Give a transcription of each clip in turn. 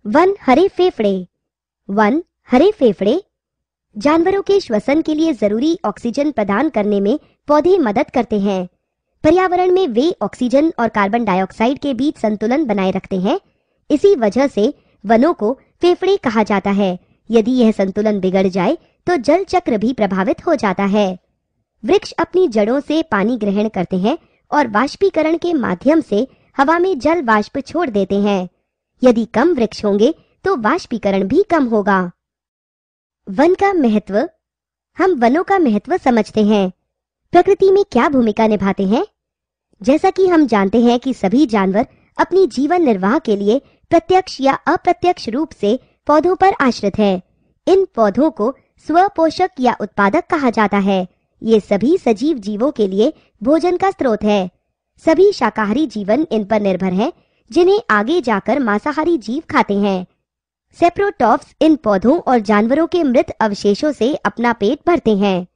One हरे फेफड़े। One हरे फेफड़े जानवरों के श्वसन के लिए जरूरी ऑक्सीजन प्रदान करने में पौधे मदद करते हैं। पर्यावरण में वे ऑक्सीजन और कार्बन डाइऑक्साइड के बीच संतुलन बनाए रखते हैं। इसी वजह से वनों को फेफड़े कहा जाता है। यदि यह संतुलन बिगड़ जाए तो जल चक्र भी प्रभावित हो जाता है। वृक्ष अपनी जड़ों से पानी ग्रहण करते हैं और वाष्पीकरण के माध्यम से हवा में जल वाष्प छोड़ देते हैं। यदि कम वृक्ष होंगे तो वाष्पीकरण भी कम होगा। वन का महत्व। हम वनों का महत्व समझते हैं। प्रकृति में क्या भूमिका निभाते हैं? जैसा कि हम जानते हैं कि सभी जानवर अपनी जीवन निर्वाह के लिए प्रत्यक्ष या अप्रत्यक्ष रूप से पौधों पर आश्रित हैं। इन पौधों को स्वपोषक या उत्पादक कहा जाता है। ये सभी सजीव जीवों के लिए भोजन का स्रोत है। सभी शाकाहारी जीवन इन पर निर्भर हैं, जिन्हें आगे जाकर मांसाहारी जीव खाते हैं। सेप्रोटॉप्स इन पौधों और जानवरों के मृत अवशेषों से अपना पेट भरते हैं।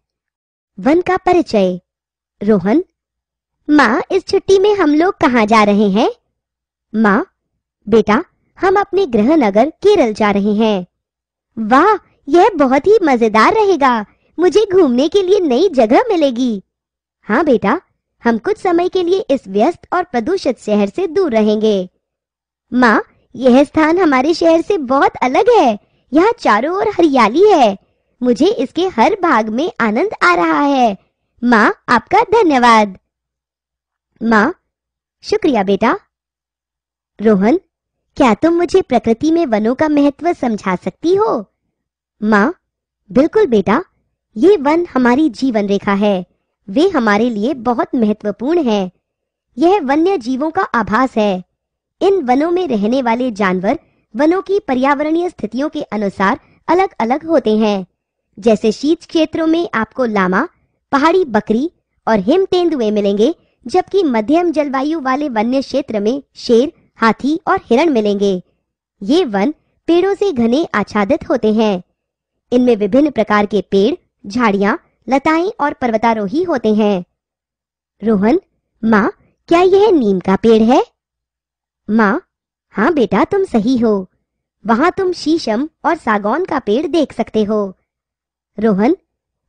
वन का परिचय। रोहन, माँ, इस छुट्टी में हम लोग कहाँ जा रहे हैं? माँ, बेटा, हम अपने गृह नगर केरल जा रहे हैं। वाह, यह बहुत ही मजेदार रहेगा। मुझे घूमने के लिए नई जगह मिलेगी। हाँ बेटा, हम कुछ समय के लिए इस व्यस्त और प्रदूषित शहर से दूर रहेंगे। माँ, यह स्थान हमारे शहर से बहुत अलग है। यहाँ चारों ओर हरियाली है। मुझे इसके हर भाग में आनंद आ रहा है। माँ, आपका धन्यवाद। माँ, शुक्रिया बेटा। रोहन, क्या तुम मुझे प्रकृति में वनों का महत्व समझा सकती हो? माँ, बिल्कुल बेटा, ये वन हमारी जीवन रेखा है। वे हमारे लिए बहुत महत्वपूर्ण है। यह वन्य जीवों का आभास है। इन वनों में रहने वाले जानवर वनों की पर्यावरणीय स्थितियों के अनुसार अलग अलग होते हैं। जैसे शीत क्षेत्रों में आपको लामा, पहाड़ी बकरी और हिम तेंदुए मिलेंगे, जबकि मध्यम जलवायु वाले वन्य क्षेत्र में शेर, हाथी और हिरण मिलेंगे। ये वन पेड़ों से घने आच्छादित होते हैं। इनमें विभिन्न प्रकार के पेड़, झाड़ियां, लताएं और पर्वतारोही होते हैं। रोहन, माँ, क्या यह नीम का पेड़ है? माँ, हाँ बेटा, तुम सही हो। वहां तुम शीशम और सागौन का पेड़ देख सकते हो। रोहन,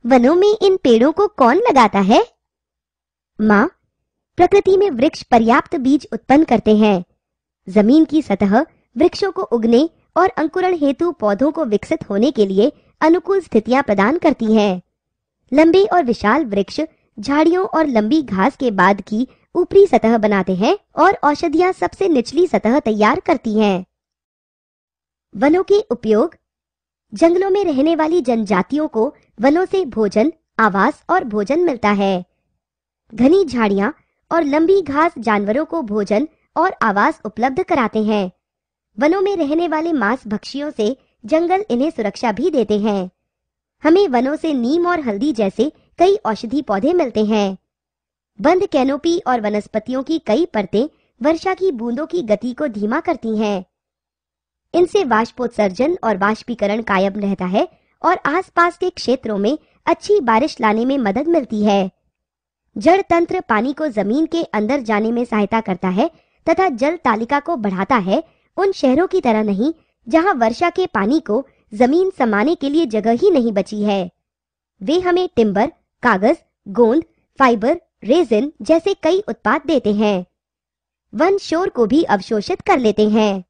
वनों में इन पेड़ों को कौन लगाता है? माँ, प्रकृति में वृक्ष पर्याप्त बीज उत्पन्न करते हैं। जमीन की सतह वृक्षों को उगने और अंकुरण हेतु पौधों को विकसित होने के लिए अनुकूल स्थितियां प्रदान करती हैं। लंबे और विशाल वृक्ष झाड़ियों और लंबी घास के बाद की ऊपरी सतह बनाते हैं और औषधियां सबसे निचली सतह तैयार करती हैं। वनों के उपयोग। जंगलों में रहने वाली जनजातियों को वनों से भोजन, आवास और भोजन मिलता है। घनी झाड़ियां और लंबी घास जानवरों को भोजन और आवास उपलब्ध कराते हैं। वनों में रहने वाले मांस भक्षियों से जंगल इन्हें सुरक्षा भी देते हैं। हमें वनों से नीम और हल्दी जैसे कई औषधि पौधे मिलते हैं। बंद कैनोपी और वनस्पतियों की कई परतें वर्षा की बूंदों की गति को धीमा करती हैं। इनसे वाष्पोत्सर्जन और वाष्पीकरण कायम रहता है और आसपास के क्षेत्रों में अच्छी बारिश लाने में मदद मिलती है। जड़ तंत्र पानी को जमीन के अंदर जाने में सहायता करता है तथा जल तालिका को बढ़ाता है। उन शहरों की तरह नहीं जहां वर्षा के पानी को जमीन समाने के लिए जगह ही नहीं बची है। वे हमें टिम्बर, कागज, गोंद, फाइबर, रेजिन जैसे कई उत्पाद देते हैं। वन शोर को भी अवशोषित कर लेते हैं।